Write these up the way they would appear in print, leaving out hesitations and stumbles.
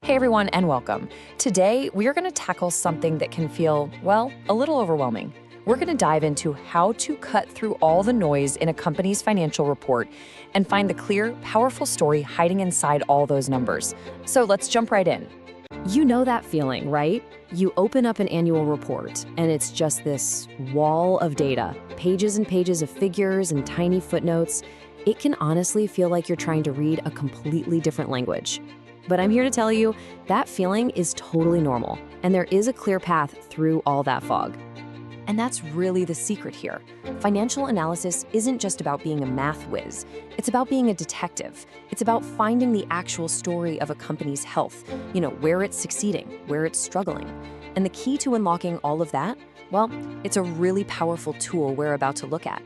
Hey everyone, and welcome. Today, we are going to tackle something that can feel, well, a little overwhelming. We're going to dive into how to cut through all the noise in a company's financial report and find the clear, powerful story hiding inside all those numbers. So let's jump right in. You know that feeling, right? You open up an annual report, and it's just this wall of data, pages and pages of figures and tiny footnotes. It can honestly feel like you're trying to read a completely different language. But I'm here to tell you that feeling is totally normal, and there is a clear path through all that fog. And that's really the secret here. Financial analysis isn't just about being a math whiz. It's about being a detective. It's about finding the actual story of a company's health, where it's succeeding, where it's struggling. And the key to unlocking all of that, well, it's a really powerful tool we're about to look at.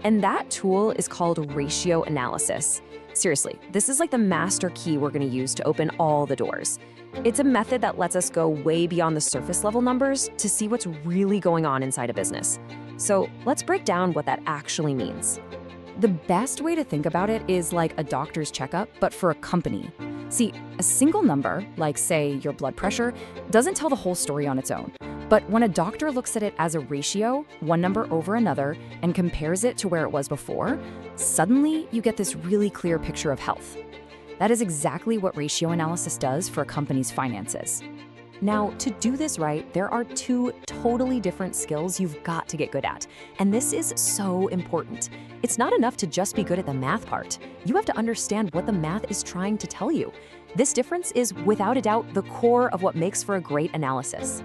And that tool is called ratio analysis. Seriously, this is like the master key we're going to use to open all the doors. It's a method that lets us go way beyond the surface level numbers to see what's really going on inside a business. So let's break down what that actually means. The best way to think about it is like a doctor's checkup, but for a company. See, a single number, like say your blood pressure, doesn't tell the whole story on its own. But when a doctor looks at it as a ratio, one number over another, and compares it to where it was before, suddenly you get this really clear picture of health. That is exactly what ratio analysis does for a company's finances. Now, to do this right, there are two totally different skills you've got to get good at. And this is so important. It's not enough to just be good at the math part. You have to understand what the math is trying to tell you. This difference is, without a doubt, the core of what makes for a great analysis.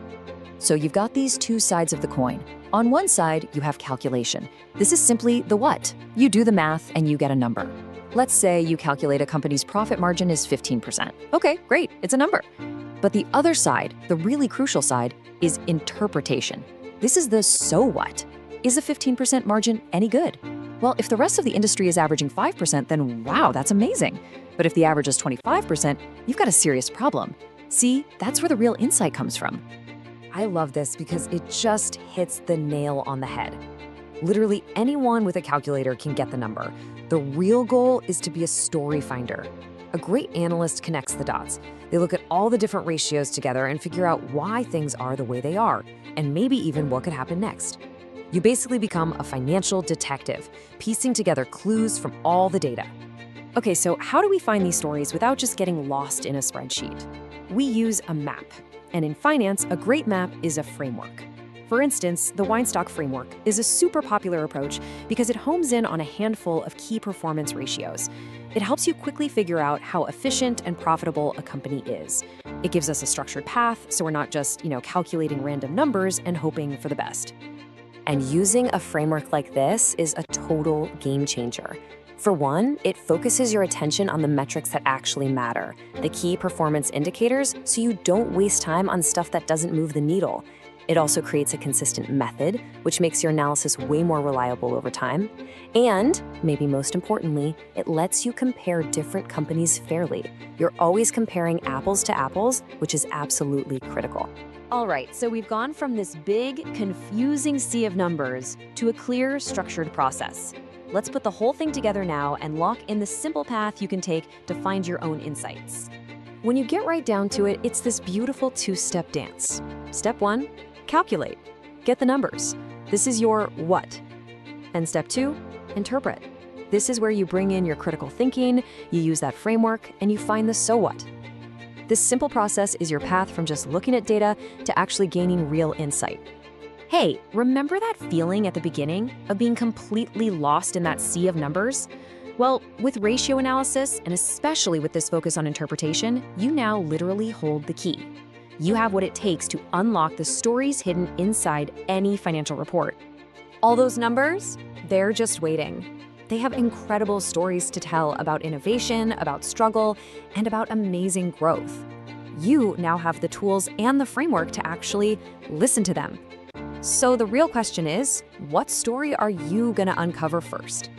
So you've got these two sides of the coin. On one side, you have calculation. This is simply the what. You do the math and you get a number. Let's say you calculate a company's profit margin is 15%. Okay, great, it's a number. But the other side, the really crucial side, is interpretation. This is the so what. Is a 15% margin any good? Well, if the rest of the industry is averaging 5%, then wow, that's amazing. But if the average is 25%, you've got a serious problem. See, that's where the real insight comes from. I love this because it just hits the nail on the head. Literally anyone with a calculator can get the number. The real goal is to be a story finder. A great analyst connects the dots. They look at all the different ratios together and figure out why things are the way they are, and maybe even what could happen next. You basically become a financial detective, piecing together clues from all the data. Okay, so how do we find these stories without just getting lost in a spreadsheet? We use a map. And in finance, a great map is a framework. For instance, the Weinstock framework is a super popular approach because it homes in on a handful of key performance ratios. It helps you quickly figure out how efficient and profitable a company is. It gives us a structured path, so we're not just, calculating random numbers and hoping for the best. And using a framework like this is a total game changer. For one, it focuses your attention on the metrics that actually matter, the key performance indicators, so you don't waste time on stuff that doesn't move the needle. It also creates a consistent method, which makes your analysis way more reliable over time. And, maybe most importantly, it lets you compare different companies fairly. You're always comparing apples to apples, which is absolutely critical. All right, so we've gone from this big, confusing sea of numbers to a clear, structured process. Let's put the whole thing together now and lock in the simple path you can take to find your own insights. When you get right down to it, it's this beautiful two-step dance. Step 1, calculate. Get the numbers. This is your what. And step 2, interpret. This is where you bring in your critical thinking, you use that framework, and you find the so what. This simple process is your path from just looking at data to actually gaining real insight. Hey, remember that feeling at the beginning of being completely lost in that sea of numbers? Well, with ratio analysis, and especially with this focus on interpretation, you now literally hold the key. You have what it takes to unlock the stories hidden inside any financial report. All those numbers, they're just waiting. They have incredible stories to tell about innovation, about struggle, and about amazing growth. You now have the tools and the framework to actually listen to them. So the real question is, what story are you going to uncover first?